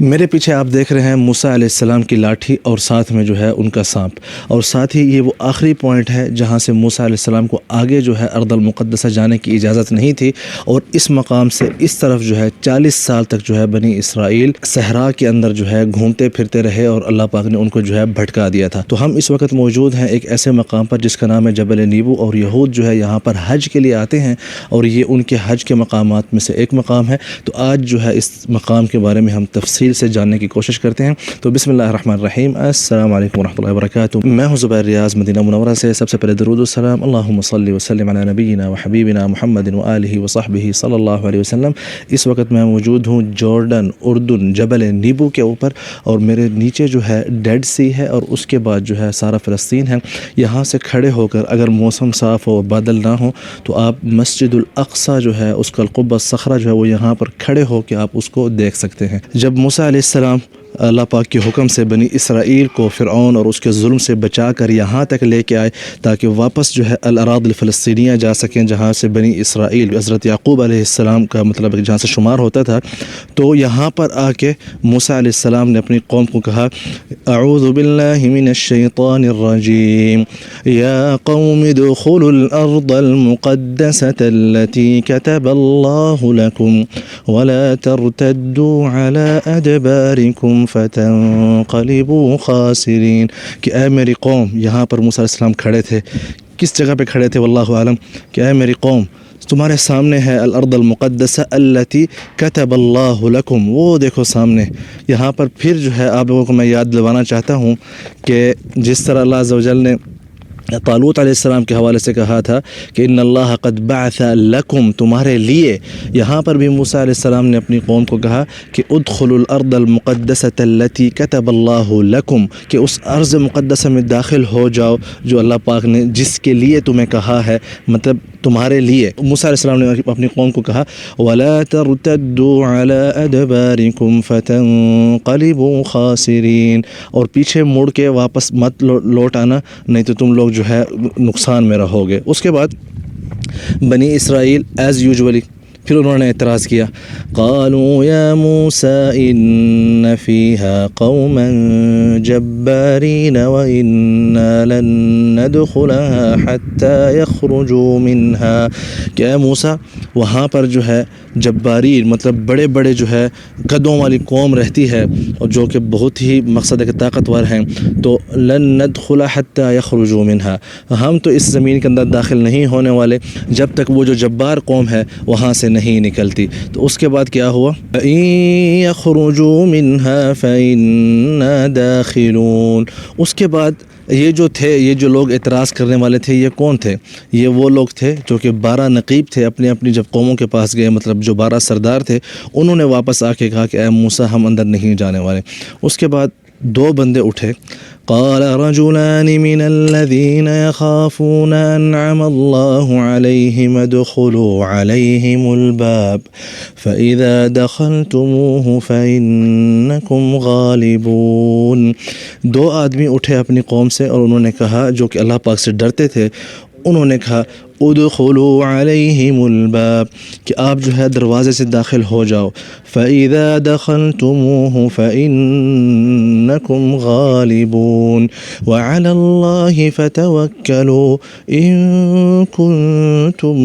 میرے پیچھے آپ دیکھ رہے ہیں موسیٰ علیہ السلام کی لاٹھی اور ساتھ میں جو ہے ان کا سانپ، اور ساتھ ہی یہ وہ آخری پوائنٹ ہے جہاں سے موسیٰ علیہ السلام کو آگے جو ہے ارض المقدسہ جانے کی اجازت نہیں تھی، اور اس مقام سے اس طرف جو ہے 40 سال تک جو ہے بنی اسرائیل صحرا کے اندر جو ہے گھومتے پھرتے رہے، اور اللہ پاک نے ان کو جو ہے بھٹکا دیا تھا۔ تو ہم اس وقت موجود ہیں ایک ایسے مقام پر جس کا نام ہے جبل نیبو، اور یہود جو ہے یہاں پر حج کے لیے آتے ہیں، اور یہ ان کے حج کے مقامات میں سے ایک مقام ہے۔ تو آج جو ہے اس مقام کے بارے میں ہم تفصیل سے جاننے کی کوشش کرتے ہیں۔ تو بسم اللہ الرحمن الرحیم، السلام علیکم ورحمۃ اللہ وبرکاتہ۔ میں ہوں زبیر ریاض مدینہ منورہ سے۔ سب سے پہلے درود و سلام، اللہم صلی وسلم علی نبینا و حبیبنا محمد و آلہ و صحبہ صلی اللہ علیہ وسلم۔ اس وقت میں موجود ہوں جارڈن، اردن، جبل نیبو کے اوپر، اور میرے نیچے جو ہے ڈیڈ سی ہے، اور اس کے بعد جو ہے سارا فلسطین ہے۔ یہاں سے کھڑے ہو کر اگر موسم صاف ہو، بادل نہ ہو، تو آپ مسجد الاقصیٰ جو ہے اس کا القبۃ الصخرہ جو ہے وہ یہاں پر کھڑے ہو کے آپ اس کو دیکھ سکتے ہیں۔ جب موسیٰ علیہ السلام اللہ پاک کے حکم سے بنی اسرائیل کو فرعون اور اس کے ظلم سے بچا کر یہاں تک لے کے آئے تاکہ واپس جو ہے الاراضی الفلسطینیہ جا سکیں، جہاں سے بنی اسرائیل حضرت یعقوب علیہ السلام کا مطلب جہاں سے شمار ہوتا تھا، تو یہاں پر آ کے موسیٰ علیہ السلام نے اپنی قوم کو کہا، اعوذ باللہ من الشیطان الرجیم، یا قوم ادخلوا الارض المقدسة التي كتب اللہ لکم ولا ترتدوا على ادبارکم فتنقلبوا خاسرین۔ کہ اے میری قوم، یہاں پر موسیٰ علیہ السلام کھڑے تھے، کس جگہ پہ کھڑے تھے واللہ عالم، کہ اے میری قوم، تمہارے سامنے ہے الارض المقدسہ التی کتب اللہ لکم، وہ دیکھو سامنے۔ یہاں پر پھر جو ہے آپ لوگوں کو میں یاد دلوانا چاہتا ہوں کہ جس طرح اللہ عز و جل نے طالوت علیہ السلام کے حوالے سے کہا تھا کہ ان اللہ قد بعث لکم، تمہارے لیے، یہاں پر بھی موسیٰ علیہ السلام نے اپنی قوم کو کہا کہ ادخلوا الارض المقدسة التي كتب اللہ لکم، کہ اس ارض مقدسہ میں داخل ہو جاؤ جو اللہ پاک نے جس کے لیے تمہیں کہا ہے، مطلب تمہارے لیے۔ موسیٰ علیہ السلام نے اپنی قوم کو کہا وَلَا تَرْتَدُّوا عَلَىٰ أَدْبَارِكُمْ فَتَنْقَلِبُوا خَاسِرِينَ، اور پیچھے مڑ کے واپس مت لوٹ آنا، نہیں تو تم لوگ جو ہے نقصان میں رہو گے۔ اس کے بعد بنی اسرائیل ایز یوجولی پھر انہوں نے اعتراض کیا، قالوا یا موسیٰ ان فیہا قوما جبارین وإنا لن ندخلها حتی یخرجوا منہا، کہ اے موسیٰ، وہاں پر جو ہے جبارین مطلب بڑے بڑے جو ہے قدوں والی قوم رہتی ہے، اور جو کہ بہت ہی مقصد ہے کہ طاقتور ہیں، تو لن ندخل حتی یخرجوا منہا، ہم تو اس زمین کے اندر داخل نہیں ہونے والے جب تک وہ جو جبار قوم ہے وہاں سے نہیں نکلتی۔ تو اس کے بعد کیا ہوا، إِن يَخْرُجُوا مِنْهَا فَإِنَّا دَاخِلُونَ۔ اس کے بعد یہ جو تھے، یہ جو لوگ اعتراض کرنے والے تھے، یہ کون تھے؟ یہ وہ لوگ تھے جو کہ 12 نقیب تھے، اپنی اپنی جب قوموں کے پاس گئے، مطلب جو 12 سردار تھے، انہوں نے واپس آ کے کہا کہ اے موسیٰ، ہم اندر نہیں جانے والے۔ اس کے بعد 2 بندے اٹھے، قال رجلان من الذين يخافون انعم الله عليهم ادخلوا عليهم الباب فاذا دخلتموه فانكم غالبون۔ 2 آدمی اٹھے اپنی قوم سے، اور انہوں نے کہا، جو کہ اللہ پاک سے ڈرتے تھے، انہوں نے کہا ادخلوا علیہم الباب، کہ آپ جو ہے دروازے سے داخل ہو جاؤ، فَإِذَا دَخَلْتُمُوهُ فَإِنَّكُمْ غَالِبُونَ وَعَلَى اللَّهِ فَتَوَكَّلُوا إِن كُنتُم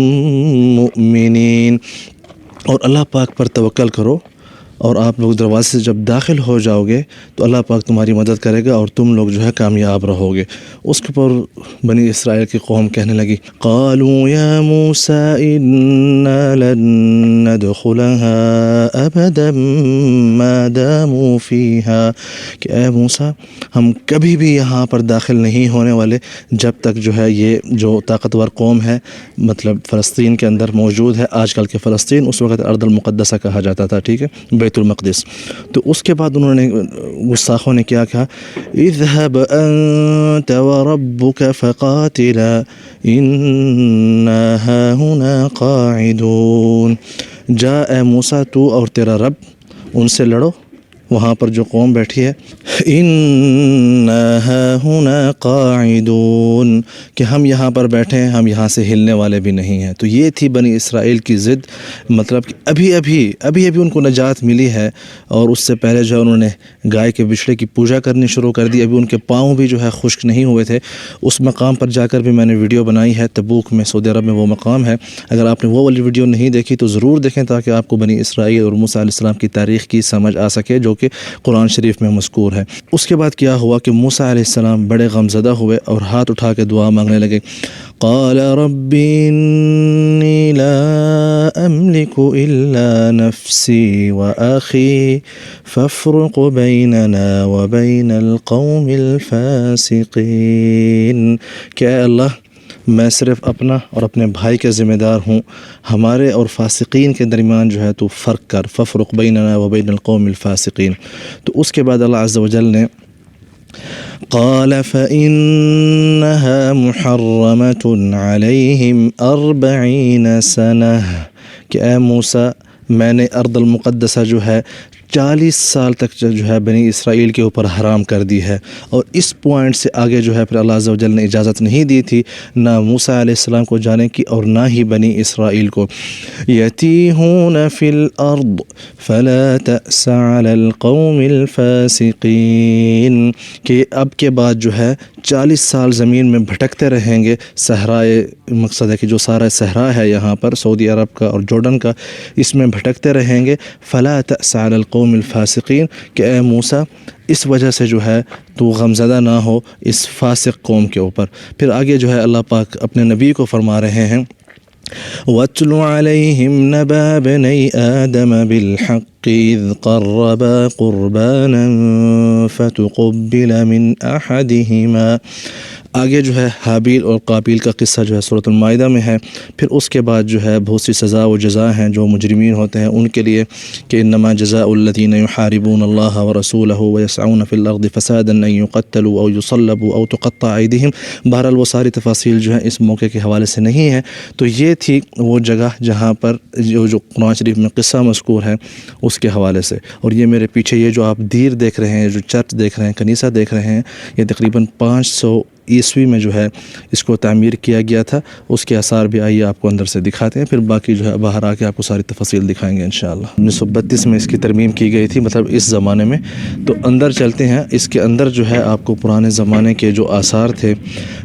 مُؤْمِنِينَ، اور اللہ پاک پر توکل کرو، اور آپ لوگ دروازے سے جب داخل ہو جاؤ گے تو اللہ پاک تمہاری مدد کرے گا، اور تم لوگ جو ہے کامیاب رہو گے۔ اس کے پر بنی اسرائیل کی قوم کہنے لگی، قالوا یا موسیٰ انا لن ندخلها ابدا ما داموا فیہا، کہ اے موسیٰ، ہم کبھی بھی یہاں پر داخل نہیں ہونے والے جب تک جو ہے یہ جو طاقتور قوم ہے، مطلب فلسطین کے اندر موجود ہے۔ آج کل کے فلسطین، اس وقت ارض المقدسہ کہا جاتا تھا، ٹھیک ہے، بیت المقدس۔ تو اس کے بعد انہوں نے گستاخوں نے کیا کہا، اذهب انت وربك فقاتلا انا هاهنا قاعدون، جا اے موسیٰ، تو اور تیرا رب ان سے لڑو، وہاں پر جو قوم بیٹھی ہے، اِنَّا هَاهُنَا قَاعِدُونَ، کہ ہم یہاں پر بیٹھے ہیں، ہم یہاں سے ہلنے والے بھی نہیں ہیں۔ تو یہ تھی بنی اسرائیل کی ضد، مطلب کہ ابھی ابھی ان کو نجات ملی ہے، اور اس سے پہلے جو ہے انہوں نے گائے کے بچڑے کی پوجا کرنی شروع کر دی۔ ابھی ان کے پاؤں بھی جو ہے خشک نہیں ہوئے تھے۔ اس مقام پر جا کر بھی میں نے ویڈیو بنائی ہے، تبوک میں، سعودی عرب میں وہ مقام ہے۔ اگر آپ نے وہ والی ویڈیو نہیں دیکھی تو ضرور دیکھیں، تاکہ آپ کو بنی اسرائیل اور موسیٰ علیہ السلام کی تاریخ کی سمجھ آ سکے، جو کہ قرآن شریف میں مذکور ہے۔ اس کے بعد کیا ہوا کہ موسیٰ علیہ السلام بڑے غمزدہ ہوئے اور ہاتھ اٹھا کے دعا مانگنے لگے۔ قال رب انی لا املک الا نفسی واخی فافرق بیننا وبین القوم الفاسقین، کہ اے اللہ میں صرف اپنا اور اپنے بھائی کا ذمہ دار ہوں، ہمارے اور فاسقین کے درمیان جو ہے تو فرق کر، ففرق بیننا وبین القوم الفاسقین۔ تو اس کے بعد اللہ عز و جل نے قال فإنها محرمة عليهم 40 سنة، کہ اے موسیٰ میں نے ارض المقدسہ جو ہے 40 سال تک جو ہے بنی اسرائیل کے اوپر حرام کر دی ہے۔ اور اس پوائنٹ سے آگے جو ہے پھر اللہ عز و جل نے اجازت نہیں دی تھی نہ موسیٰ علیہ السلام کو جانے کی اور نہ ہی بنی اسرائیل کو۔ یتیہون فی الارض فلا تأس علی القوم الفاسقین، کہ اب کے بعد جو ہے 40 سال زمین میں بھٹکتے رہیں گے، صحرائے، مقصد ہے کہ جو سارا صحرا ہے یہاں پر سعودی عرب کا اور جارڈن کا، اس میں بھٹکتے رہیں گے۔ فلا تأس علی القوم الفاسقین، کہ اے موسیٰ اس وجہ سے جو ہے تو غمزدہ نہ ہو اس فاسق قوم کے اوپر۔ پھر آگے جو ہے اللہ پاک اپنے نبی کو فرما رہے ہیں وَاتْلُ عَلَيْهِمْ نَبَأَ ابْنَيْ آدَمَ بِالْحَقِّ إِذْ قَرَّبَا قُرْبَانًا فَتُقُبِّلَ مِنْ أَحَدِهِمَا۔ آگے جو ہے حابیل اور قابیل کا قصہ جو ہے سورۃ المائدہ میں ہے۔ پھر اس کے بعد جو ہے بہت سی سزا و جزا ہیں جو مجرمین ہوتے ہیں ان کے لیے، کہ انما جزاء الذین یحاربون اللہ ورسولہ ویسعون فی الارض فسادا ان یقتلوا او یصلبوا او تقطع ایدیہم۔ بہرحال وہ ساری تفاصیل جو ہیں اس موقع کے حوالے سے نہیں ہے۔ تو یہ تھی وہ جگہ جہاں پر جو قرآن شریف میں قصہ مذکور ہے اس کے حوالے سے۔ اور یہ میرے پیچھے یہ جو آپ دیر دیکھ رہے ہیں، جو چرچ دیکھ رہے ہیں، کنیسہ دیکھ رہے ہیں، یہ تقریباً 500 عیسوی میں جو ہے اس کو تعمیر کیا گیا تھا۔ اس کے آثار بھی آئیے آپ کو اندر سے دکھاتے ہیں، پھر باقی جو ہے باہر آ کے آپ کو ساری تفاصیل دکھائیں گے انشاءاللہ۔ 1932 میں اس کی ترمیم کی گئی تھی، مطلب اس زمانے میں۔ تو اندر چلتے ہیں، اس کے اندر جو ہے آپ کو پرانے زمانے کے جو آثار تھے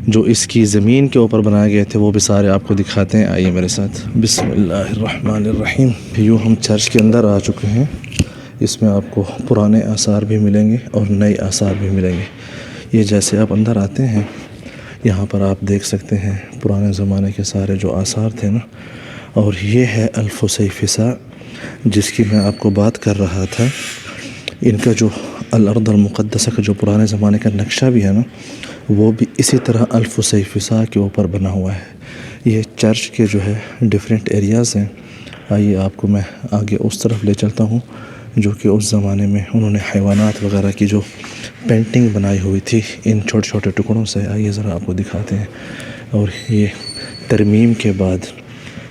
جو اس کی زمین کے اوپر بنائے گئے تھے وہ بھی سارے آپ کو دکھاتے ہیں، آئیے میرے ساتھ۔ بسم اللہ الرحمن الرحیم۔ یوں ہم چرچ کے اندر آ چکے ہیں۔ اس میں آپ کو پرانے آثار بھی ملیں گے اور نئے آثار بھی ملیں گے۔ یہ جیسے آپ اندر آتے ہیں یہاں پر آپ دیکھ سکتے ہیں پرانے زمانے کے سارے جو آثار تھے نا، اور یہ ہے الفسیفساء جس کی میں آپ کو بات کر رہا تھا۔ ان کا جو الارض المقدسہ کا جو پرانے زمانے کا نقشہ بھی ہے نا، وہ بھی اسی طرح الفسیفساء کے اوپر بنا ہوا ہے۔ یہ چرچ کے جو ہے ڈیفرنٹ ایریاز ہیں۔ آئیے آپ کو میں آگے اس طرف لے چلتا ہوں جو کہ اس زمانے میں انہوں نے حیوانات وغیرہ کی جو پینٹنگ بنائی ہوئی تھی ان چھوٹے چھوٹے ٹکڑوں سے، آئیے ذرا آپ کو دکھاتے ہیں۔ اور یہ ترمیم کے بعد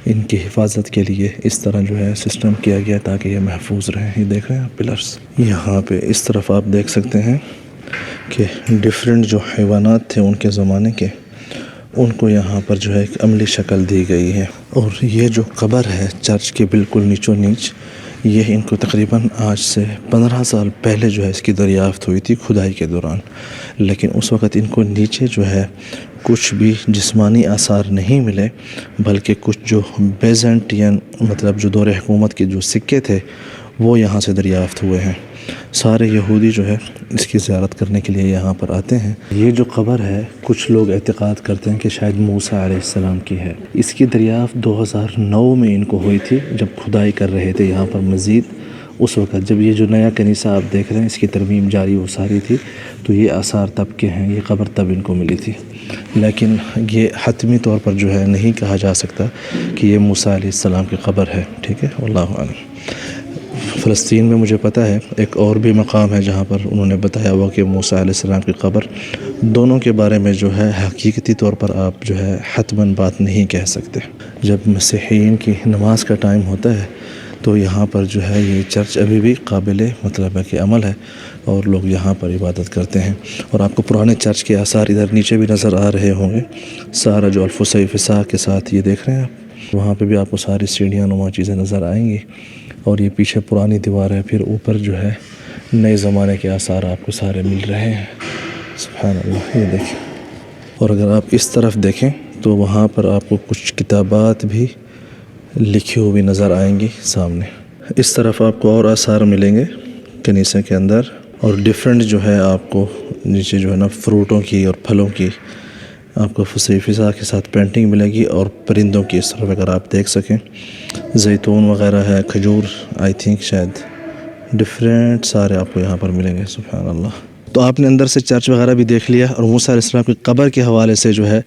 ان کی حفاظت کے لیے اس طرح جو ہے سسٹم کیا گیا تاکہ یہ محفوظ رہیں۔ یہ دیکھ رہے ہیں آپ پلرس، یہاں پہ اس طرف آپ دیکھ سکتے ہیں کہ ڈیفرنٹ جو حیوانات تھے ان کے زمانے کے، ان کو یہاں پر جو ہے ایک عملی شکل دی گئی ہے۔ اور یہ جو قبر ہے چرچ کے بالکل نیچو نیچ، یہ ان کو تقریباً آج سے 15 سال پہلے جو ہے اس کی دریافت ہوئی تھی کھدائی کے دوران، لیکن اس وقت ان کو نیچے جو ہے کچھ بھی جسمانی آثار نہیں ملے، بلکہ کچھ جو بیزنٹین مطلب جو دور حکومت کے جو سکے تھے وہ یہاں سے دریافت ہوئے ہیں۔ سارے یہودی جو ہے اس کی زیارت کرنے کے لیے یہاں پر آتے ہیں۔ یہ جو قبر ہے کچھ لوگ اعتقاد کرتے ہیں کہ شاید موسیٰ علیہ السلام کی ہے۔ اس کی دریافت 2009 میں ان کو ہوئی تھی جب کھدائی کر رہے تھے یہاں پر مزید۔ اس وقت جب یہ جو نیا کنیسہ آپ دیکھ رہے ہیں اس کی ترمیم جاری و ساری تھی، تو یہ آثار تب کے ہیں، یہ قبر تب ان کو ملی تھی، لیکن یہ حتمی طور پر جو ہے نہیں کہا جا سکتا کہ یہ موسیٰ علیہ السلام کی قبر ہے، ٹھیک ہے، واللہ اعلم۔ فلسطین میں مجھے پتہ ہے ایک اور بھی مقام ہے جہاں پر انہوں نے بتایا ہوا کہ موسیٰ علیہ السلام کی قبر۔ دونوں کے بارے میں جو ہے حقیقتی طور پر آپ جو ہے حتماً بات نہیں کہہ سکتے۔ جب مسیحیین کی نماز کا ٹائم ہوتا ہے تو یہاں پر جو ہے یہ چرچ ابھی بھی قابل مطلب ہے کہ عمل ہے اور لوگ یہاں پر عبادت کرتے ہیں. اور آپ کو پرانے چرچ کے آثار ادھر نیچے بھی نظر آ رہے ہوں گے, سارا جو الفصح فسا کے ساتھ یہ دیکھ رہے ہیں آپ, وہاں پہ بھی آپ کو ساری سیڑھیاں نما چیزیں نظر آئیں گی. اور یہ پیچھے پرانی دیوار ہے, پھر اوپر جو ہے نئے زمانے کے آثار آپ کو سارے مل رہے ہیں. سبحان اللہ, یہ دیکھیں. اور اگر آپ اس طرف دیکھیں تو وہاں پر آپ کو کچھ کتابات بھی لکھی ہوئی نظر آئیں گی سامنے. اس طرف آپ کو اور آثار ملیں گے کنیسے کے اندر, اور ڈیفرنٹ جو ہے آپ کو نیچے جو ہے نا فروٹوں کی اور پھلوں کی آپ کو فصیح فضا کے ساتھ پینٹنگ ملے گی, اور پرندوں کی اس طرف اگر آپ دیکھ سکیں زیتون وغیرہ ہے, کھجور آئی تھنک شاید ڈفرینٹ سارے آپ کو یہاں پر ملیں گے. سبحان اللہ. تو آپ نے اندر سے چرچ وغیرہ بھی دیکھ لیا, اور موسیٰ علیہ السلام کی قبر کے حوالے سے جو ہے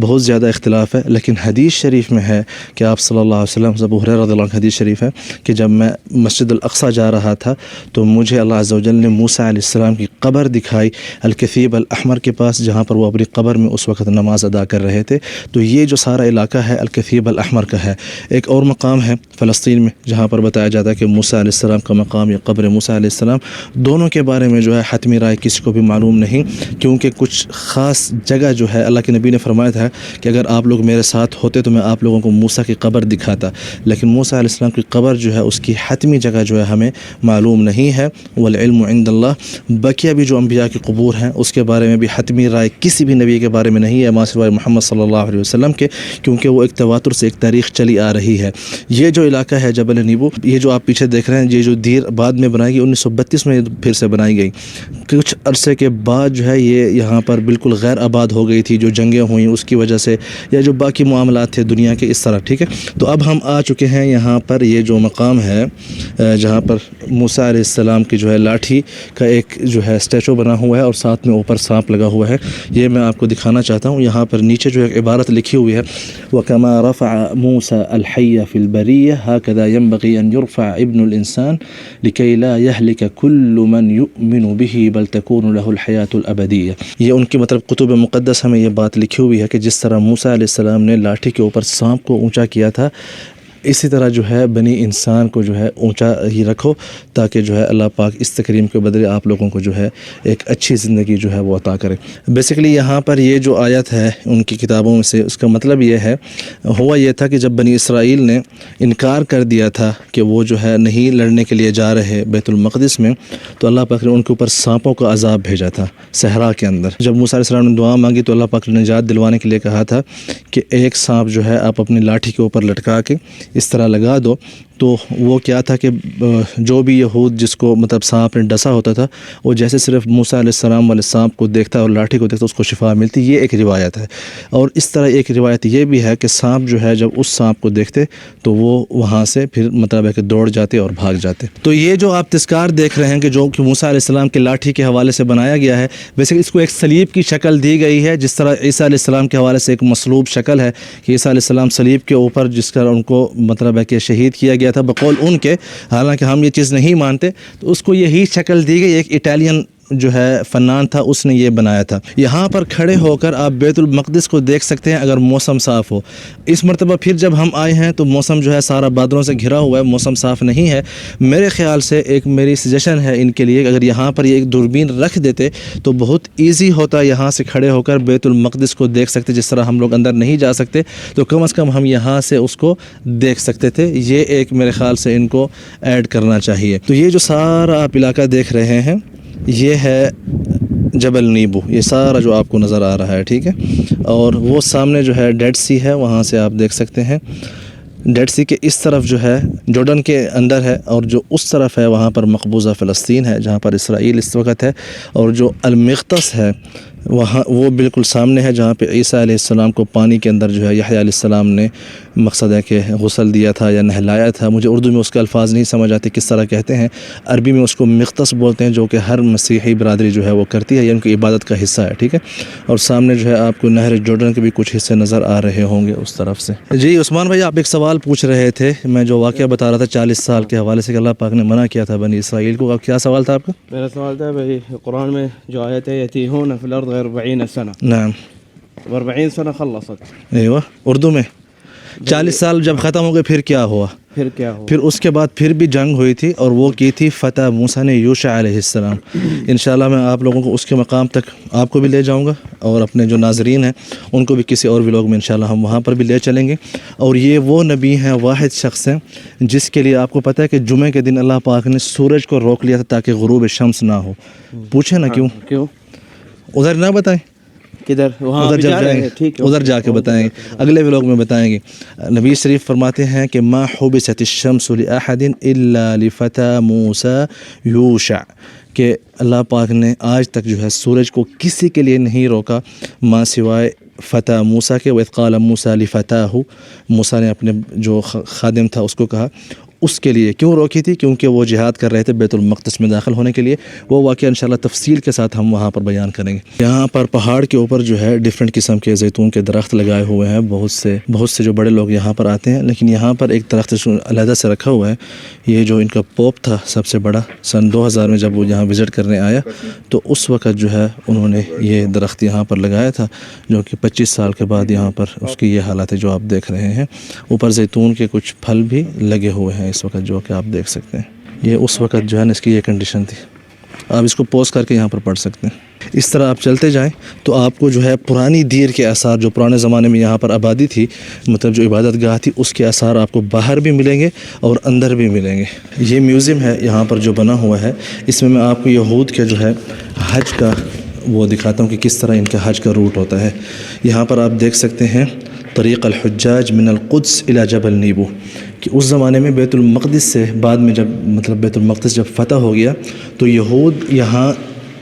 بہت زیادہ اختلاف ہے, لیکن حدیث شریف میں ہے کہ آپ صلی اللہ علیہ وسلم, ابو ہریرہ رضی اللہ عنہ حدیث شریف ہے کہ جب میں مسجد الاقصیٰ جا رہا تھا تو مجھے اللہ عز و جل نے موسیٰ علیہ السلام کی قبر دکھائی الکثیب الاحمر کے پاس, جہاں پر وہ اپنی قبر میں اس وقت نماز ادا کر رہے تھے. تو یہ جو سارا علاقہ ہے الکثیب الاحمر کا ہے. ایک اور مقام ہے فلسطین میں جہاں پر بتایا جاتا ہے کہ موسیٰ علیہ السلام کا مقام یا قبر موسیٰ علیہ السلام, دونوں کے بارے میں جو ہے حتمی رائے کسی کو بھی معلوم نہیں, کیونکہ کچھ خاص جگہ جو ہے اللہ کے نبی نے فرمایا تھا کہ اگر آپ لوگ میرے ساتھ ہوتے تو میں آپ لوگوں کو موسیٰ کی قبر دکھاتا, لیکن موسیٰ علیہ السلام کی قبر جو ہے اس کی حتمی جگہ جو ہے ہمیں معلوم نہیں ہے. والعلم عند اللہ. بقیہ بھی جو انبیاء کی قبور ہیں اس کے بارے میں بھی حتمی رائے کسی بھی نبی کے بارے میں نہیں ہے ماں سوائے محمد صلی اللہ علیہ وسلم کے, کیونکہ وہ ایک تواتر سے ایک تاریخ چلی آ رہی ہے. یہ جو علاقہ ہے جبل نیبو, یہ جو آپ پیچھے دیکھ رہے ہیں, یہ جو دیر بعد میں بنائی گئی 1932 میں پھر سے بنائی گئی. کچھ عرصے کے بعد جو ہے یہ یہاں پر بالکل غیر آباد ہو گئی تھی, جو جنگیں ہوئیں اس کی وجہ سے, یا جو باقی معاملات تھے دنیا کے اس طرح. ٹھیک ہے, تو اب ہم آ چکے ہیں یہاں پر, یہ جو مقام ہے جہاں پر موسیٰ علیہ السلام کی جو ہے لاٹھی کا ایک جو ہے اسٹیچو بنا ہوا ہے اور ساتھ میں اوپر سانپ لگا ہوا ہے. یہ میں آپ کو دکھانا چاہتا ہوں. یہاں پر نیچے جو ایک عبارت لکھی ہوئی ہے, وَكَمَا رَفَعَ مُوسَى الْحَيَّ فِي الْبَرِيَّةِ هَكَذَا يَنبَغِي أَنْ يُرْفَعَ ابْنُ الْإِنسَانِ لِكَيْ لَا يَهْلِكَ كُلُّ مَنْ يُؤْمِنُ بِهِ بَلْ تَكُونُ لَهُ الْحَيَاةُ الْأَبَدِيَّةُ. یہ ان کی مطلب کتب مقدس ہمیں یہ بات لکھی ہوئی ہے کہ جس طرح موسیٰ علیہ السلام نے لاٹھی کے اوپر سانپ کو اونچا کیا تھا, اسی طرح جو ہے بنی انسان کو جو ہے اونچا ہی رکھو, تاکہ جو ہے اللہ پاک اس تکریم کے بدلے آپ لوگوں کو جو ہے ایک اچھی زندگی جو ہے وہ عطا کرے. بیسیکلی یہاں پر یہ جو آیت ہے ان کی کتابوں میں سے, اس کا مطلب یہ ہے, ہوا یہ تھا کہ جب بنی اسرائیل نے انکار کر دیا تھا کہ وہ جو ہے نہیں لڑنے کے لیے جا رہے بیت المقدس میں, تو اللہ پاک نے ان کے اوپر سانپوں کا عذاب بھیجا تھا صحرا کے اندر. جب موسیٰ علیہ السلام نے دعا مانگی تو اللہ پاک نے نجات دلوانے کے لیے کہا تھا کہ ایک سانپ جو ہے آپ اپنی لاٹھی کے اوپر لٹکا کے اس طرح لگا دو. تو وہ کیا تھا کہ جو بھی یہود جس کو مطلب سانپ نے ڈسا ہوتا تھا, وہ جیسے صرف موسیٰ علیہ السلام والے سانپ کو دیکھتا اور لاٹھی کو دیکھتا اس کو شفا ملتی. یہ ایک روایت ہے. اور اس طرح ایک روایت یہ بھی ہے کہ سانپ جو ہے جب اس سانپ کو دیکھتے تو وہ وہاں سے پھر مطلب ہے کہ دوڑ جاتے اور بھاگ جاتے. تو یہ جو آپ تذکار دیکھ رہے ہیں کہ جو کہ موسیٰ علیہ السلام کے لاٹھی کے حوالے سے بنایا گیا ہے, ویسے اس کو ایک صلیب کی شکل دی گئی ہے, جس طرح عیسیٰ علیہ السلام کے حوالے سے ایک مصلوب شکل ہے کہ عیسیٰ علیہ السلام صلیب کے اوپر جس طرح ان کو مطلب ہے کہ شہید کیا گیا تھا بقول ان کے, حالانکہ ہم یہ چیز نہیں مانتے, تو اس کو یہی شکل دی گئی. ایک اٹالین جو ہے فنان تھا اس نے یہ بنایا تھا. یہاں پر کھڑے ہو کر آپ بیت المقدس کو دیکھ سکتے ہیں اگر موسم صاف ہو. اس مرتبہ پھر جب ہم آئے ہیں تو موسم جو ہے سارا بادلوں سے گھرا ہوا ہے, موسم صاف نہیں ہے. میرے خیال سے ایک میری سجیشن ہے ان کے لیے, اگر یہاں پر یہ ایک دوربین رکھ دیتے تو بہت ایزی ہوتا, یہاں سے کھڑے ہو کر بیت المقدس کو دیکھ سکتے. جس طرح ہم لوگ اندر نہیں جا سکتے تو کم از کم ہم یہاں سے اس کو دیکھ سکتے تھے. یہ ایک میرے خیال سے ان کو ایڈ کرنا چاہیے. تو یہ جو سارا آپ علاقہ دیکھ رہے ہیں یہ ہے جبل نیبو, یہ سارا جو آپ کو نظر آ رہا ہے. ٹھیک ہے, اور وہ سامنے جو ہے ڈیڈ سی ہے, وہاں سے آپ دیکھ سکتے ہیں. ڈیڈ سی کے اس طرف جو ہے جارڈن کے اندر ہے, اور جو اس طرف ہے وہاں پر مقبوضہ فلسطین ہے جہاں پر اسرائیل اس وقت ہے. اور جو المغطس ہے وہاں وہ بالکل سامنے ہے جہاں پہ عیسیٰ علیہ السلام کو پانی کے اندر جو ہے یحییٰ علیہ السلام نے مقصد ہے کہ غسل دیا تھا یا نہلایا تھا. مجھے اردو میں اس کے الفاظ نہیں سمجھ آتے کس طرح کہتے ہیں, عربی میں اس کو مغطس بولتے ہیں, جو کہ ہر مسیحی برادری جو ہے وہ کرتی ہے, یا ان کی عبادت کا حصہ ہے. ٹھیک ہے, اور سامنے جو ہے آپ کو نہر جارڈن کے بھی کچھ حصے نظر آ رہے ہوں گے اس طرف سے. جی عثمان بھائی, آپ ایک سوال پوچھ رہے تھے, میں جو واقعہ بتا رہا تھا 40 سال کے حوالے سے کہ اللہ پاک نے منع کیا تھا بنی اسرائیل کو. کیا سوال تھا آپ کا؟ میرا سوال تھا بھائی, قرآن میں جو آیت ہے یتیہون فی الارض 40 سنہ, نعم 40 سنہ خلصت. ایوہ, اردو میں 40 سال جب ختم ہو گئے پھر کیا ہوا؟ پھر کیا ہوا؟ پھر اس کے بعد پھر بھی جنگ ہوئی تھی اور وہ کی تھی فتح موسیٰ نے یوشع علیہ السلام. انشاءاللہ میں آپ لوگوں کو اس کے مقام تک آپ کو بھی لے جاؤں گا اور اپنے جو ناظرین ہیں ان کو بھی کسی اور ولاگ میں انشاءاللہ ہم وہاں پر بھی لے چلیں گے. اور یہ وہ نبی ہیں، واحد شخص ہیں جس کے لیے آپ کو پتہ ہے کہ جمعے کے دن اللہ پاک نے سورج کو روک لیا تھا تاکہ غروب شمس نہ ہو. پوچھیں نا کیوں؟ کیوں؟ ادھر نہ بتائیں، کدھر؟ وہاں ادھر ابھی جب جا رہے جائیں ہیں، گے ٹھیک ہے، ادھر جا کے بتائیں گے، اگلے ولاگ میں بتائیں گے. نبی شریف فرماتے ہیں کہ ما حبست الشمس لأحد الا لفتى موسیٰ یوشع، کہ اللہ پاک نے آج تک جو ہے سورج کو کسی کے لیے نہیں روکا ماں سوائے فتح موسیٰ کے. وَإِذْ قَالَ مُوسَىٰ لِفَتَاهُ، موسیٰ نے اپنے جو خادم تھا اس کو کہا. اس کے لیے کیوں روکی تھی؟ کیونکہ وہ جہاد کر رہے تھے بیت المقدس میں داخل ہونے کے لیے. وہ واقعہ انشاءاللہ تفصیل کے ساتھ ہم وہاں پر بیان کریں گے. یہاں پر پہاڑ کے اوپر جو ہے ڈیفرنٹ قسم کے زیتون کے درخت لگائے ہوئے ہیں. بہت سے جو بڑے لوگ یہاں پر آتے ہیں، لیکن یہاں پر ایک درخت علیحدہ سے رکھا ہوا ہے. یہ جو ان کا پوپ تھا سب سے بڑا، سن 2000 میں جب وہ یہاں وزٹ کرنے آیا تو اس وقت جو ہے انہوں نے یہ درخت یہاں پر لگایا تھا، جو کہ 25 سال کے بعد یہاں پر اس کی یہ حالت ہے جو آپ دیکھ رہے ہیں. اوپر زیتون کے کچھ پھل بھی لگے ہوئے ہیں اس وقت، جو کہ آپ دیکھ سکتے ہیں. یہ اس وقت جو ہے نا اس کی یہ کنڈیشن تھی. آپ اس کو پوز کر کے یہاں پر پڑھ سکتے ہیں. اس طرح آپ چلتے جائیں تو آپ کو جو ہے پرانی دیر کے آثار، جو پرانے زمانے میں یہاں پر آبادی تھی، مطلب جو عبادت گاہ تھی، اس کے آثار آپ کو باہر بھی ملیں گے اور اندر بھی ملیں گے. یہ میوزیم ہے یہاں پر جو بنا ہوا ہے، اس میں آپ کو یہود کے جو ہے حج کا وہ دکھاتا ہوں کہ کس طرح ان کا حج کا روٹ ہوتا ہے. یہاں پر آپ دیکھ سکتے ہیں طریق الحجاج من القدس الى جبل نیبو، کہ اس زمانے میں بیت المقدس سے بعد میں جب مطلب بیت المقدس جب فتح ہو گیا تو یہود یہاں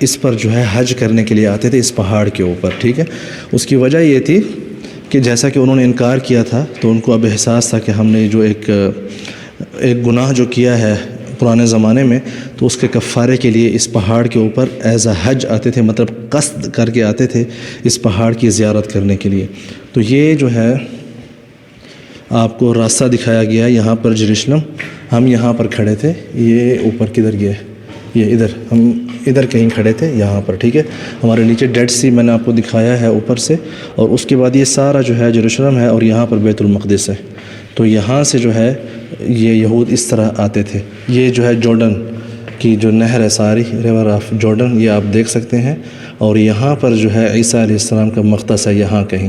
اس پر جو ہے حج کرنے کے لیے آتے تھے، اس پہاڑ کے اوپر. ٹھیک ہے، اس کی وجہ یہ تھی کہ جیسا کہ انہوں نے انکار کیا تھا تو ان کو اب احساس تھا کہ ہم نے جو ایک گناہ جو کیا ہے پرانے زمانے میں، تو اس کے کفارے کے لیے اس پہاڑ کے اوپر ایز اے حج آتے تھے، مطلب قصد کر کے آتے تھے اس پہاڑ کی زیارت کرنے کے لیے. تو یہ جو ہے آپ کو راستہ دکھایا گیا ہے یہاں پر جیروسلم. ہم یہاں پر کھڑے تھے، یہ اوپر کدھر گیا ہے؟ یہ ادھر، ہم ادھر کہیں کھڑے تھے یہاں پر. ٹھیک ہے، ہمارے نیچے ڈیڈ سی میں نے آپ کو دکھایا ہے اوپر سے، اور اس کے بعد یہ سارا جو ہے جیروسلم ہے اور یہاں پر بیت المقدس ہے. تو یہاں سے جو ہے یہ یہود اس طرح آتے تھے. یہ جو ہے جارڈن کی جو نہر ہے ساری، ریور آف جارڈن، یہ آپ دیکھ سکتے ہیں. اور یہاں پر جو ہے عیسیٰ علیہ السلام کا مختص ہے یہاں کہیں.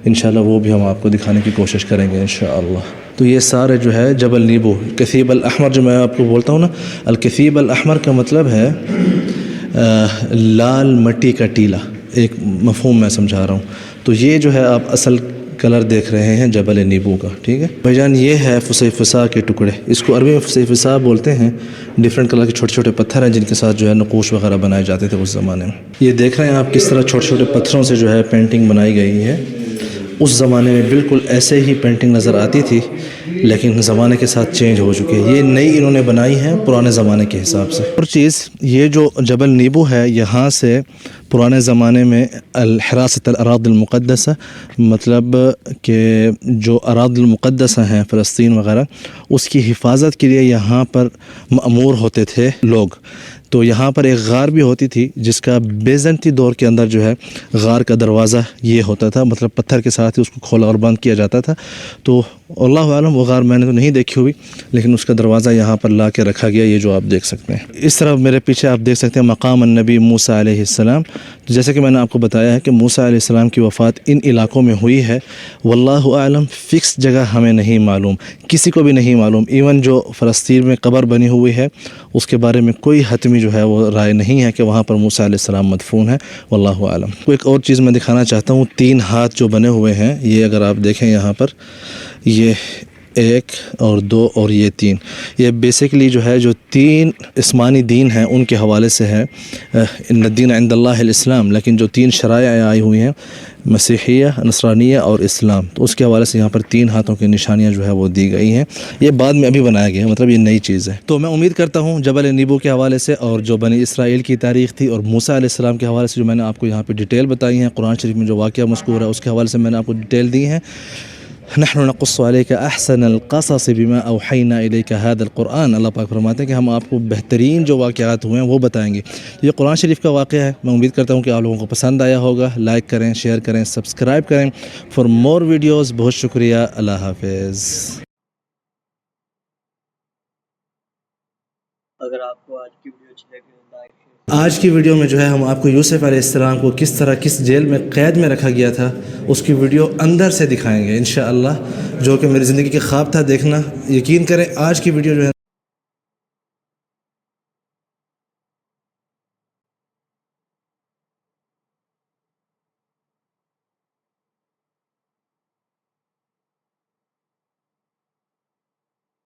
انشاءاللہ وہ بھی ہم آپ کو دکھانے کی کوشش کریں گے انشاءاللہ. تو یہ سارے جو ہے جبل نیبو، کثیب الاحمر جو میں آپ کو بولتا ہوں نا، الکثیب الاحمر کا مطلب ہے لال مٹی کا ٹیلا، ایک مفہوم میں سمجھا رہا ہوں. تو یہ جو ہے آپ اصل کلر دیکھ رہے ہیں جبل نیبو کا. ٹھیک ہے بھائی جان، یہ ہے فسیفسا کے ٹکڑے، اس کو عربی میں فسیفسا بولتے ہیں. ڈیفرنٹ کلر کے چھوٹے چھوٹے پتھر ہیں جن کے ساتھ جو ہے نقوش وغیرہ بنائے جاتے تھے اس زمانے میں. یہ دیکھ رہے ہیں آپ کس طرح چھوٹے چھوٹے پتھروں سے جو ہے پینٹنگ بنائی گئی ہے. اس زمانے میں بالکل ایسے ہی پینٹنگ نظر آتی تھی، لیکن زمانے کے ساتھ چینج ہو چکے ہیں. یہ نئی انہوں نے بنائی ہے پرانے زمانے کے حساب سے. اور چیز یہ جو جبل نیبو ہے، یہاں سے پرانے زمانے میں الحراست الاراضی المقدسہ، مطلب کہ جو اراضی المقدسہ ہیں فلسطین وغیرہ، اس کی حفاظت کے لیے یہاں پر مأمور ہوتے تھے لوگ. تو یہاں پر ایک غار بھی ہوتی تھی جس کا بیزنٹی دور کے اندر جو ہے غار کا دروازہ یہ ہوتا تھا، مطلب پتھر کے ساتھ ہی اس کو کھولا اور بند کیا جاتا تھا. تو اللہ عالم وہ غار میں نے تو نہیں دیکھی ہوئی، لیکن اس کا دروازہ یہاں پر لا کے رکھا گیا، یہ جو آپ دیکھ سکتے ہیں. اس طرح میرے پیچھے آپ دیکھ سکتے ہیں مقام النبی موسیٰ علیہ السلام. جیسے کہ میں نے آپ کو بتایا ہے کہ موسیٰ علیہ السلام کی وفات ان علاقوں میں ہوئی ہے. واللہ اعلم، فکس جگہ ہمیں نہیں معلوم، کسی کو بھی نہیں معلوم. ایون جو فلسطین میں قبر بنی ہوئی ہے اس کے بارے میں کوئی حتمی جو ہے وہ رائے نہیں ہے کہ وہاں پر موسیٰ علیہ السلام مدفون ہے. واللہ اعلم. ایک اور چیز میں دکھانا چاہتا ہوں، 3 ہاتھ جو بنے ہوئے ہیں، یہ اگر آپ دیکھیں یہاں پر، یہ 1 اور 2 اور یہ 3، یہ بیسیکلی جو ہے جو 3 آسمانی دین ہیں ان کے حوالے سے ہے. ان الدین عند اللہ الاسلام، لیکن جو 3 شرائع آئی ہوئی ہیں، مسیحیہ، نصرانیہ اور اسلام، تو اس کے حوالے سے یہاں پر 3 ہاتھوں کی نشانیاں جو ہے وہ دی گئی ہیں. یہ بعد میں ابھی بنایا گیا ہے، مطلب یہ نئی چیز ہے. تو میں امید کرتا ہوں جبل نیبو کے حوالے سے اور جو بنی اسرائیل کی تاریخ تھی اور موسیٰ علیہ السلام کے حوالے سے جو میں نے آپ کو یہاں پہ ڈیٹیل بتائی ہیں، قرآن شریف میں جو واقعہ مذکور ہے اس کے حوالے سے میں نے آپ کو ڈیٹیل دی ہیں. نحن نقص عليك احسن القصص بما اوحينا اليك هذا القرآن. اللہ پاک فرماتے ہیں کہ ہم آپ کو بہترین جو واقعات ہوئے ہیں وہ بتائیں گے. یہ قرآن شریف کا واقعہ ہے. میں امید کرتا ہوں کہ آپ لوگوں کو پسند آیا ہوگا. لائک کریں، شیئر کریں، سبسکرائب کریں فار مور ویڈیوز. بہت شکریہ. اللہ حافظ. کی ویڈیو اچھی لگی لائک شیئر. آج کی ویڈیو میں جو ہے ہم آپ کو یوسف علیہ السلام کو کس طرح کس جیل میں قید میں رکھا گیا تھا اس کی ویڈیو اندر سے دکھائیں گے انشاءاللہ، جو کہ میری زندگی کا خواب تھا دیکھنا. یقین کریں آج کی ویڈیو جو ہے